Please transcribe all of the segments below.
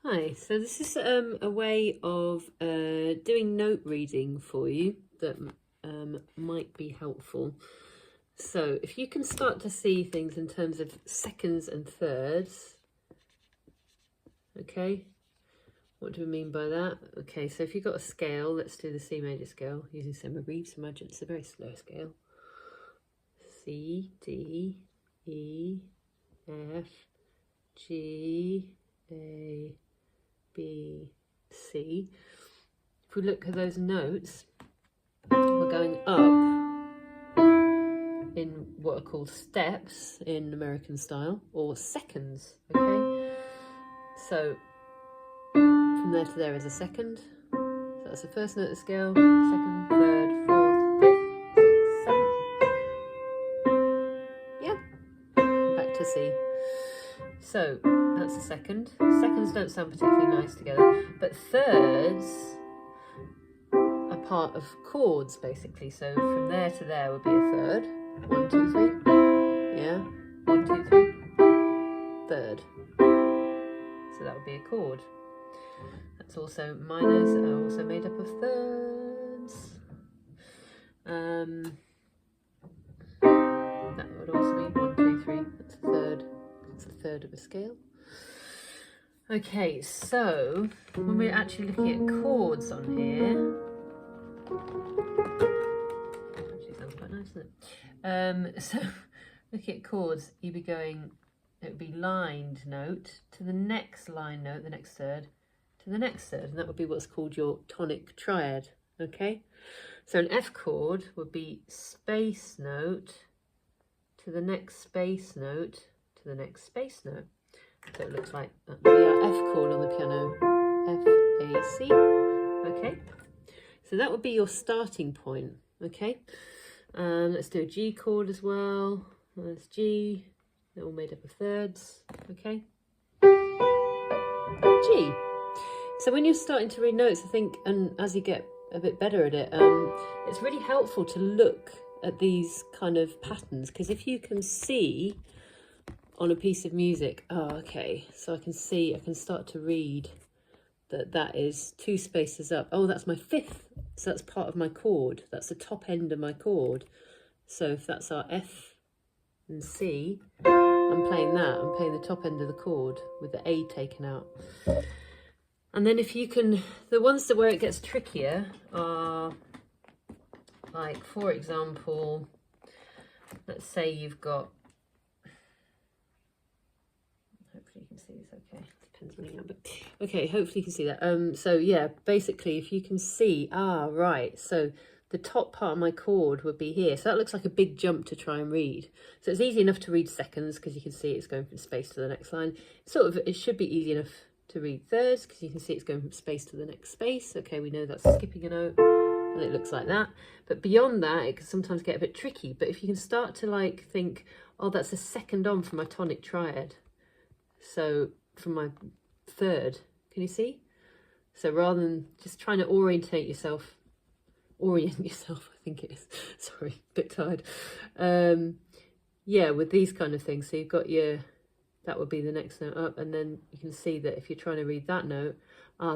Hi, so this is a way of doing note reading for you that might be helpful. So if you can start to see things in terms of seconds and thirds, okay, what do we mean by that? Okay, so if you've got a scale, let's do the C major scale using Summer Reeves. Imagine it's a very slow scale. C, D, E, F, G, A, B, C. If we look at those notes, we're going up in what are called steps in American style, or seconds, okay? So from there to there is a second. So that's the first note of the scale, second, third, fourth, fifth, sixth, seventh. Yeah, back to C. So that's a second. Seconds don't sound particularly nice together, but thirds are part of chords basically. So from there to there would be a third. 1, 2, 3. Yeah. 1, 2, 3. Third. So that would be a chord. That's also minors are also made up of thirds. That would also be 1, 2, 3. That's a third. It's a third of a scale. Okay, so when we're actually looking at chords on here, actually sounds quite nice, doesn't it? So looking at chords, you'd be going, it would be lined note to the next line note, the next third, to the next third, and that would be what's called your tonic triad, okay? So an F chord would be space note to the next space note to the next space note. So it looks like that would be our F chord on the piano, F, A, C, okay? So that would be your starting point, okay? Let's do a G chord as well. There's G, they're all made up of thirds, okay? G. So when you're starting to read notes, I think, and as you get a bit better at it, it's really helpful to look at these kind of patterns, because if you can see on a piece of music, oh, okay, so I can start to read that is 2 spaces up. Oh, that's my fifth, so that's part of my chord. That's the top end of my chord. So if that's our F and C, I'm playing the top end of the chord with the A taken out. And then if you can, the ones where it gets trickier are, like, for example, let's say you've got, hopefully you can see this okay, depends on the number. Okay, hopefully you can see that. So yeah, basically if you can see, right, so the top part of my chord would be here. So that looks like a big jump to try and read. So it's easy enough to read seconds because you can see it's going from space to the next line. It should be easy enough to read thirds because you can see it's going from space to the next space. Okay, we know that's skipping a note and it looks like that. But beyond that, it can sometimes get a bit tricky. But if you can start to like think, oh, that's a second on from my tonic triad. So from my third, can you see? So rather than just trying to orient yourself, I think it is, sorry, a bit tired. Yeah, with these kind of things. So you've got that would be the next note up, and then you can see that if you're trying to read that note,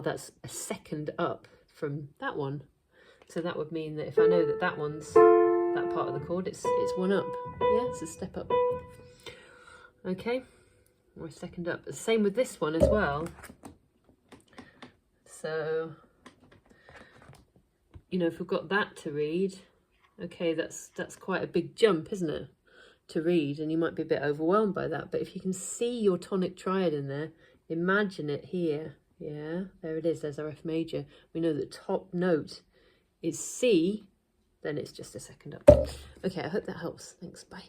that's a second up from that one. So that would mean that if I know that that one's that part of the chord, it's one up. Yeah, it's a step up. Okay, or a second up. Same with this one as well. So, you know, if we've got that to read, okay, that's quite a big jump, isn't it, to read, and you might be a bit overwhelmed by that. But if you can see your tonic triad in there, imagine it here. Yeah, there it is, there's our F major. We know the top note is C, then it's just a second up. Okay, I hope that helps. Thanks, bye.